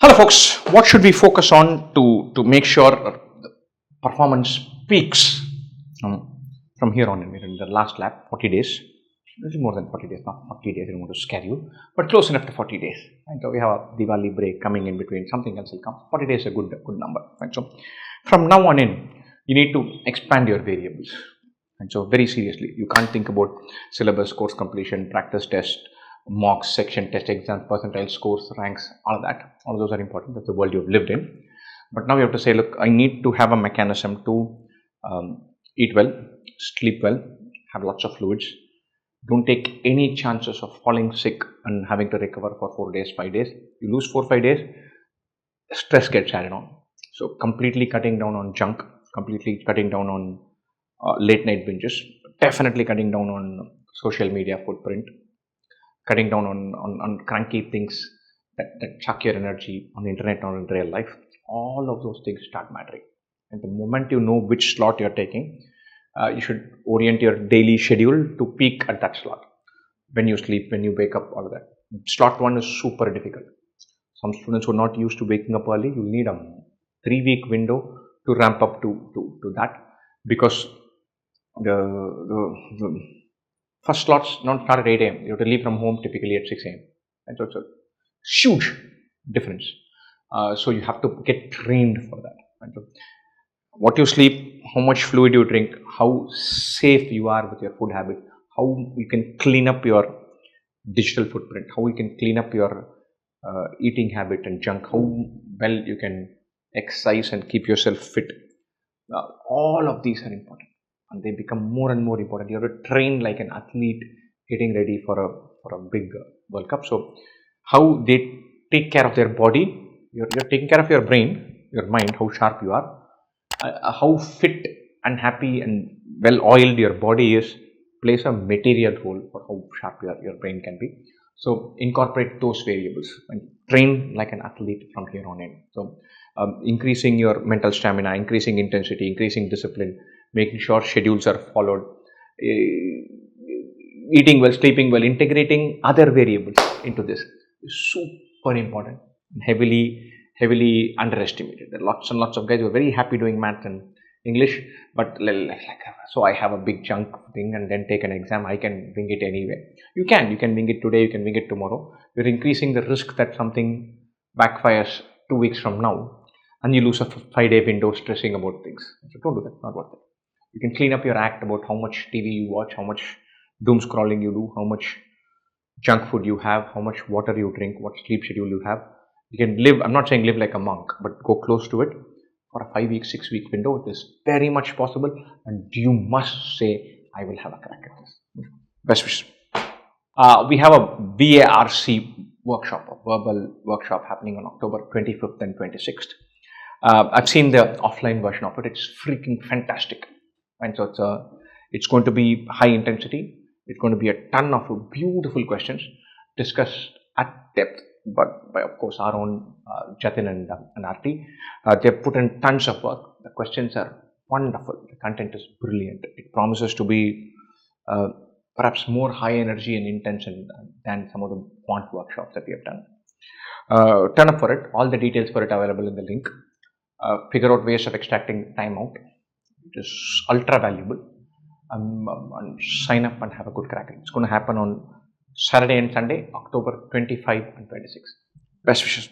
Hello folks, what should we focus on to make sure the performance peaks from here on? We're in the last lap, 40 days, a little more than 40 days, not 40 days, I don't want to scare you, but close enough to 40 days. And so we have a Diwali break coming in between, something else will come. 40 days is a good number. And so from now on in, you need to expand your variables. And so very seriously, you can't think about syllabus, course completion, practice test, mocks, section test, exams, percentile scores, ranks, all of that. All of those are important. That's the world you've lived in. But now you have to say, look, I need to have a mechanism to eat well, sleep well, have lots of fluids. Don't take any chances of falling sick and having to recover for 4 days, 5 days. You lose 4, 5 days, stress gets added on. So completely cutting down on junk, completely cutting down on late night binges, definitely cutting down on social media footprint, cutting down on cranky things that suck your energy on the internet or in real life. All of those things start mattering. And the moment you know which slot you're taking, you should orient your daily schedule to peak at that slot. When you sleep, when you wake up, all of that. Slot 1 is super difficult. Some students who are not used to waking up early, you'll need a 3-week window to ramp up to that, because the first slots don't start at 8 a.m. You have to leave from home typically at 6 a.m. And so it's a huge difference. So you have to get trained for that. And so what you sleep, how much fluid you drink, how safe you are with your food habit, how you can clean up your digital footprint, how you can clean up your eating habit and junk, how well you can exercise and keep yourself fit. All of these are important, and they become more and more important. You have to train like an athlete getting ready for a big World Cup. So how they take care of their body, you're taking care of your brain, your mind, how sharp you are, how fit and happy and well oiled your body is, plays a material role for how sharp your brain can be. So incorporate those variables and train like an athlete from here on in. So increasing your mental stamina, increasing intensity, increasing discipline, making sure schedules are followed, eating well, sleeping well, integrating other variables into this is super important and heavily underestimated. There are lots and lots of guys who are very happy doing math and English, but so I have a big chunk thing and then take an exam, I can wing it anyway. You can wing it today, you can wing it tomorrow. You're increasing the risk that something backfires 2 weeks from now and you lose a 5-day window stressing about things. So don't do that, not worth it. You can clean up your act about how much TV you watch, how much doom scrolling you do, how much junk food you have, how much water you drink, what sleep schedule you have. You can live, I'm not saying live like a monk, but go close to it for a 5-week, 6-week window. It is very much possible, and you must say, I will have a crack at this. Best wishes. We have a VARC workshop, a verbal workshop happening on October 25th and 26th. I've seen the offline version of it. It's freaking fantastic. And so it's going to be high intensity. It's going to be a ton of beautiful questions discussed at depth, but by, of course, our own Jatin and Arti. They've put in tons of work. The questions are wonderful. The content is brilliant. It promises to be perhaps more high energy and intense than some of the quant workshops that we have done. Turn up for it. All the details for it are available in the link. Figure out ways of extracting time out. It is ultra valuable. And sign up and have a good crack. It's going to happen on Saturday and Sunday, October 25 and 26. Best wishes.